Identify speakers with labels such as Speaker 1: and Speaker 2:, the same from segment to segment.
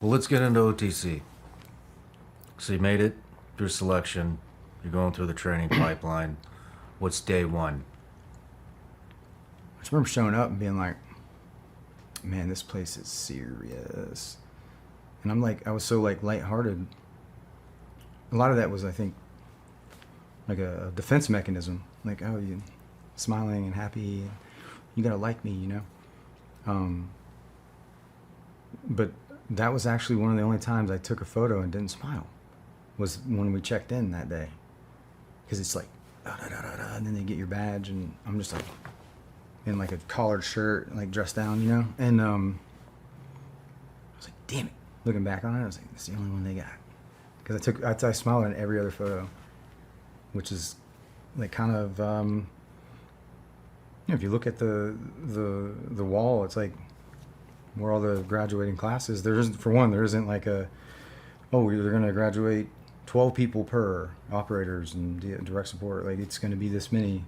Speaker 1: Well, let's get into OTC. So you made it through selection. You're going through the training pipeline. What's day one?
Speaker 2: I just remember showing up and being like, man, this place is serious. And I was so lighthearted. A lot of that was, I think, like a defense mechanism. Like, oh, you smiling and happy. You gotta like me, you know? But that was actually one of the only times I took a photo and didn't smile. Was when we checked in that day. Because it's like, da, da, da, da, da, and then they get your badge, and I'm just like, in like a collared shirt, like dressed down, you know? And I was like, damn it. Looking back on it, I was like, it's the only one they got. Because I smiled on every other photo, which is like kind of, if you look at the wall, it's like where all the graduating classes, there isn't like they're going to graduate 12 people per operators and direct support. Like, it's going to be this many.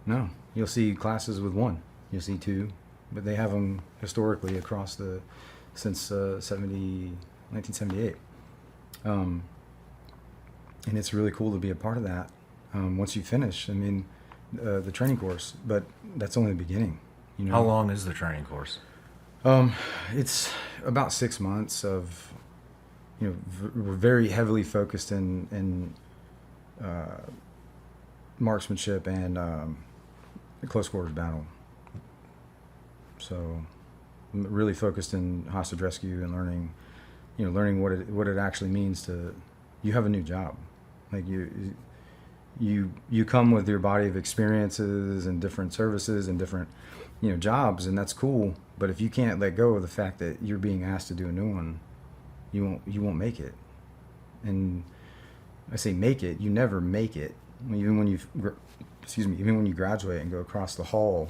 Speaker 2: No, you'll see classes with one, you'll see two, but they have them historically since 1978. And it's really cool to be a part of that. Once you finish, I mean, the training course, but that's only the beginning. You know?
Speaker 1: How long is the training course?
Speaker 2: It's about 6 months of, we're very heavily focused in marksmanship and close quarters battle. So I'm really focused in hostage rescue and learning what it actually means to, you have a new job. Like you come with your body of experiences and different services and different, jobs, and that's cool. But if you can't let go of the fact that you're being asked to do a new one, you won't make it. And I say make it, you never make it. Even when you graduate and go across the hall,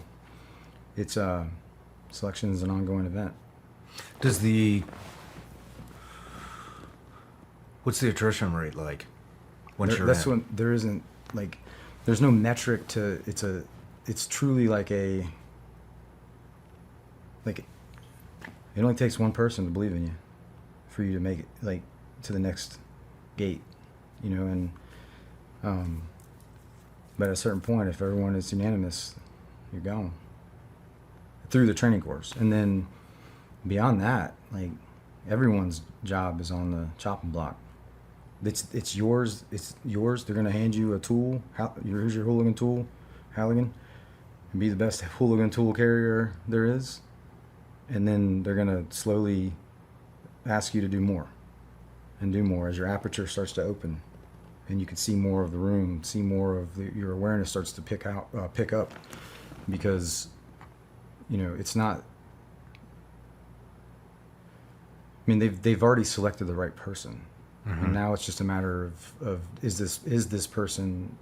Speaker 2: it's selection is an ongoing event.
Speaker 1: What's the attrition rate like once you're
Speaker 2: That's
Speaker 1: in?
Speaker 2: when there isn't like, there's no metric to, it's truly like it only takes one person to believe in you for you to make it like to the next gate, and but at a certain point, if everyone is unanimous, you're gone through the training course. And then beyond that, like, everyone's job is on the chopping block. It's yours. They're gonna hand you a tool. Here's your hooligan tool, Halligan, and be the best hooligan tool carrier there is. And then they're gonna slowly ask you to do more, and do more as your aperture starts to open, and you can see more of the room, see more of your awareness starts to pick up, because it's not. I mean, they've already selected the right person.
Speaker 1: Mm-hmm.
Speaker 2: And now it's just a matter of is this person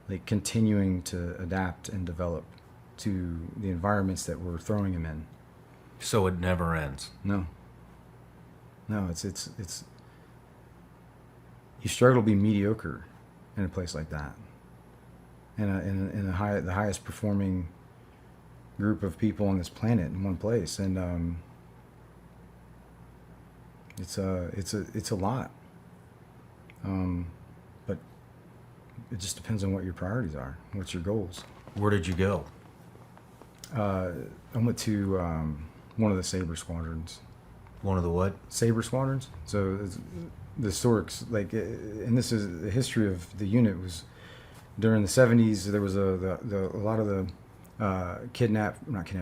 Speaker 2: like continuing to adapt and develop to the environments that we're throwing him in.
Speaker 1: So it never ends.
Speaker 2: No, it's you struggle to be mediocre in a place like that, in the highest performing group of people on this planet in one place. And it's a lot, but it just depends on what your priorities are, what's your goals.
Speaker 1: Where did you go?
Speaker 2: I went to one of the Sabre squadrons.
Speaker 1: One of the what?
Speaker 2: Sabre squadrons. So the historics, like, and this is the history of the unit, was during the 70s. There was a lot of the not kidnap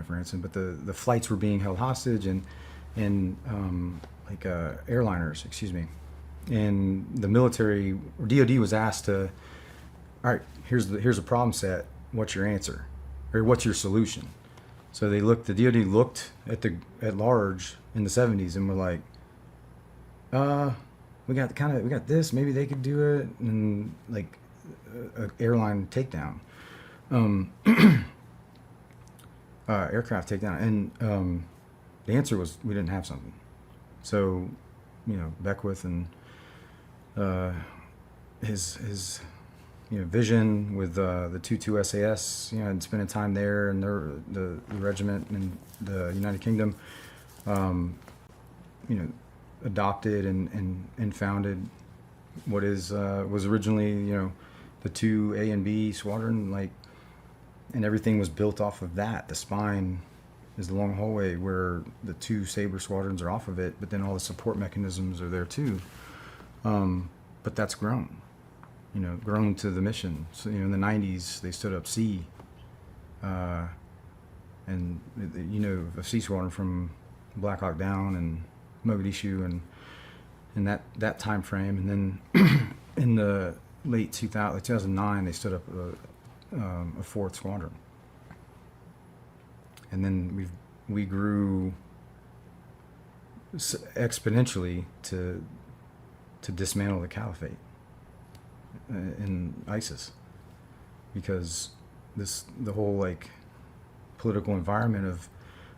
Speaker 2: for ransom, but the flights were being held hostage, and airliners, excuse me. And the military, or DOD, was asked to, all right, here's a problem set. What's your answer, or what's your solution? So the DOD looked at large in the 70s and were like, we got this. Maybe they could do it, and like a airline takedown, aircraft takedown, and the answer was we didn't have something. So, Beckwith and his vision with the 22 SAS, and spending time there, and the regiment in the United Kingdom, adopted and founded what is was originally the 2A and B squadron, like, and everything was built off of that. The spine is the long hallway where the 2 Sabre squadrons are off of it, but then all the support mechanisms are there too. But that's grown, grown to the mission. So in the 90s they stood up C, and a C squadron from Black Hawk Down and Mogadishu and in that time frame, and then in the late 2009 they stood up a 4th squadron, and then we grew exponentially to dismantle the caliphate in ISIS, because the whole like political environment of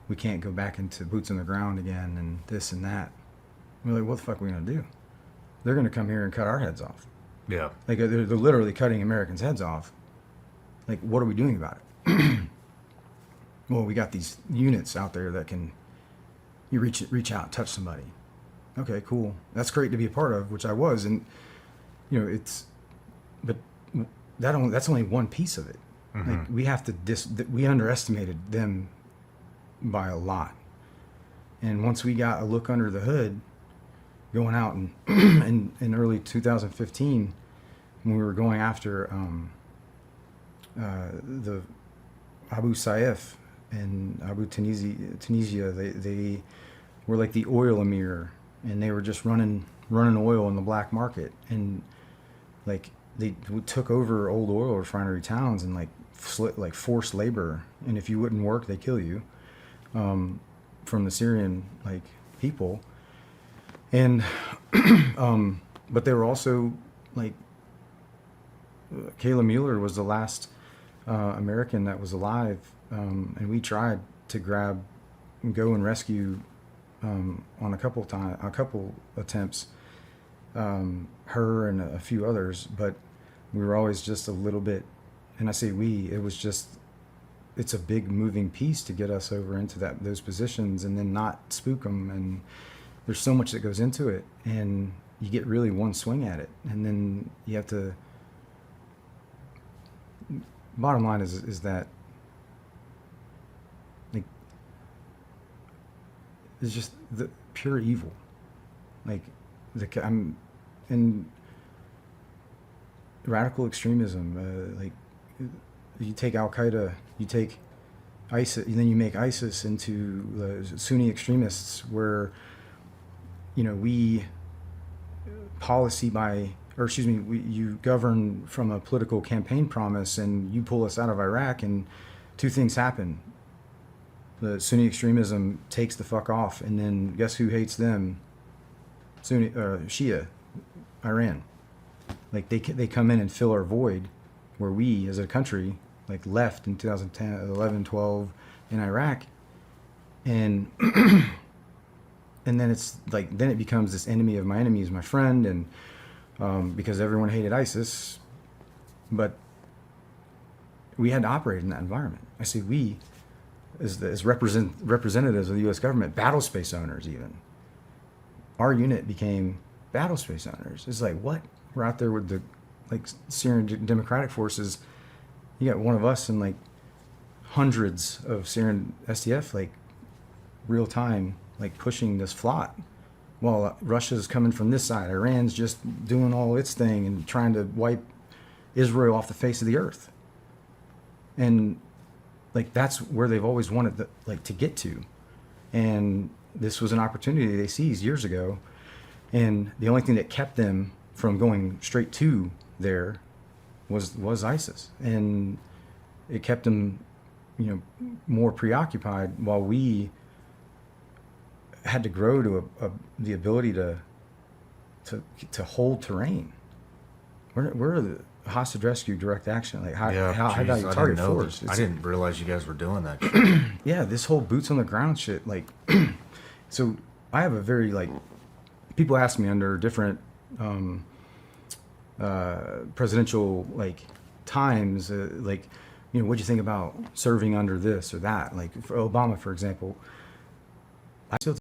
Speaker 2: we can't go back into boots on the ground again and this and that. We're like, what the fuck are we gonna do? They're gonna come here and cut our heads off.
Speaker 1: Yeah.
Speaker 2: Like they're literally cutting Americans' heads off. Like, what are we doing about it? Well, we got these units out there that can you reach out, touch somebody. Okay, cool. That's great to be a part of, which I was, and but that's only one piece of it.
Speaker 1: Mm-hmm.
Speaker 2: Like, we have to we underestimated them by a lot. And once we got a look under the hood, going out and in early 2015, when we were going after the Abu Sayyaf and Abu Tunisia, they were like the oil emir, and they were just running oil in the black market, and like they took over old oil refinery towns and like forced labor, and if you wouldn't work, they kill you, from the Syrian like people, and but they were also like Kayla Mueller was the last American that was alive, and we tried to go and rescue on a couple attempts, her and a few others, but we were always just a little bit, and I say it's a big moving piece to get us over into those positions and then not spook them, and there's so much that goes into it, and you get really one swing at it, and then you have to. Bottom line is that like it's just the pure evil, like I'm in radical extremism. Like you take Al Qaeda, you take ISIS, and then you make ISIS into Sunni extremists, where we you govern from a political campaign promise, and you pull us out of Iraq, and 2 things happen. The Sunni extremism takes the fuck off, and then guess who hates them? Shia, Iran. Like they come in and fill our void, where we as a country like left in 2010, 11, 12 in Iraq, and and then it's like then it becomes this enemy of my enemy is my friend, and because everyone hated ISIS, but we had to operate in that environment. I say we, as representatives of the U.S. government, battle space owners even. Our unit became battle space owners. It's like, what? We're out there with the Syrian Democratic Forces. You got one of us and like hundreds of Syrian SDF like real time like pushing this flot, while Russia's coming from this side. Iran's just doing all its thing and trying to wipe Israel off the face of the earth. And like that's where they've always wanted to get to. And this was an opportunity they seized years ago. And the only thing that kept them from going straight to there was ISIS. And it kept them, more preoccupied, while we had to grow to the ability to hold terrain. We're the hostage rescue direct action, like high value target force.
Speaker 1: I didn't realize you guys were doing that shit.
Speaker 2: Yeah, this whole boots on the ground shit, like so I have a very people ask me under different presidential times, what'd you think about serving under this or that, like for Obama, for example. I still